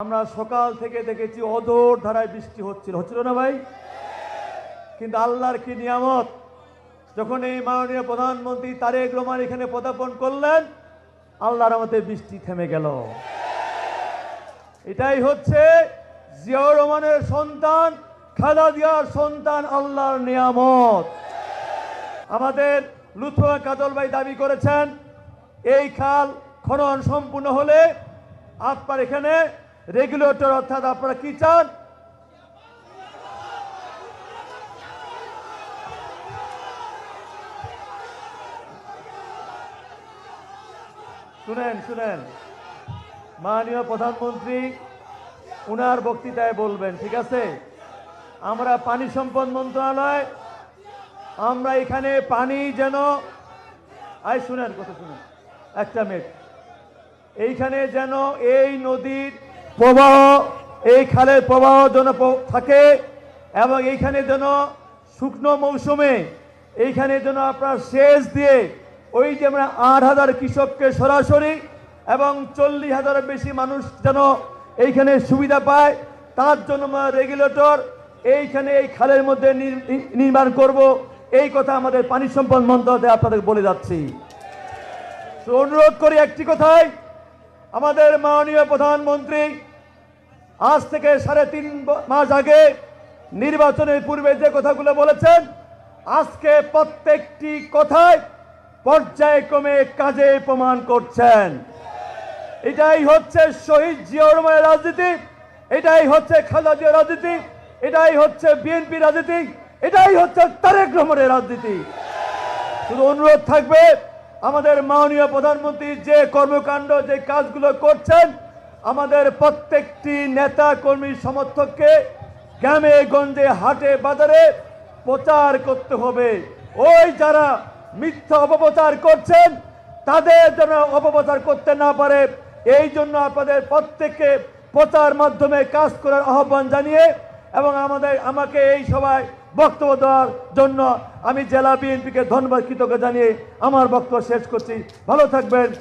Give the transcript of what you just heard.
আমরা সকাল থেকে দেখেছি অদর ধারায় বৃষ্টি হচ্ছিল না ভাই? কিন্তু আল্লাহর কি নিয়ামত, যখন এই মাননীয় প্রধানমন্ত্রী তারেক রহমান এখানে পদার্পণ করলেন, আল্লাহর রহমতে বৃষ্টি থেমে গেল। এটাই হচ্ছে জিয়াউর রহমানের সন্তান, খালেদা জিয়ার সন্তান, আল্লাহর নিয়ামত। আমাদের লুৎফুল্লাহ কাজল ভাই দাবি করেছেন এই খাল খনন সম্পূর্ণ হলে আপনার এখানে রেগুলেটর, অর্থাৎ আপনারা কি চান? শুনেন মাননীয় প্রধানমন্ত্রী উনার বক্তৃতায় বলবেন, ঠিক আছে? আমরা পানি সম্পদ মন্ত্রণালয়, আমরা এখানে পানি যেন শুনেন কথা, শুনেন একটা মিনিট। এইখানে যেন এই নদীর প্রবাহ, এই খালের প্রবাহ যেন থাকে, এবং এইখানে যেন শুকনো মৌসুমে এইখানে যেন আপনার সেচ দিয়ে ওই যে আমরা 8,000 কৃষককে সরাসরি এবং 40,000-এর বেশি মানুষ যেন এইখানে সুবিধা পায়, তার জন্য আমরা রেগুলেটর এইখানে এই খালের মধ্যে নির্মাণ করব। এই কথা আমাদের পানি সম্পদ মন্ত্রণালয় আপনাদের বলে যাচ্ছি। তো অনুরোধ করি একটি কথাই, আমাদের মাননীয় প্রধানমন্ত্রী আজ থেকে 3.5 মাস আগে নির্বাচনের পূর্বে যে কথাগুলো বলেছেন, আজকে প্রত্যেকটি কথায় পর্যায়ক্রমে কাজে প্রমাণ করছেন। এটাই হচ্ছে শহীদ জিয়াউর রহমানের রাজনীতি, এটাই হচ্ছে খালেদা জিয়ার রাজনীতি, এটাই হচ্ছে বিএনপি রাজনীতি, এটাই হচ্ছে তারেক রহমানের রাজনীতি। শুধু অনুরোধ থাকবে, আমাদের মাননীয় প্রধানমন্ত্রী যে কর্মকাণ্ড, যে কাজগুলো করছেন, আমাদের প্রত্যেকটি নেতা কর্মী সমর্থককে গ্রামে গঞ্জে হাটে বাজারে প্রচার করতে হবে। ওই যারা মিথ্যা অপপ্রচার করছেন তাদের যেন অপপ্রচার করতে না পারে, এই জন্য আপনাদের প্রত্যেককে প্রচার মাধ্যমে কাজ করার আহ্বান জানিয়ে এবং আমাকে এই সভায় বক্তব্য দেওয়ার জন্য আমি জেলা বিএনপিকে ধন্যবাদ কৃতজ্ঞতা জানিয়ে আমার বক্তব্য শেষ করছি। ভালো থাকবেন।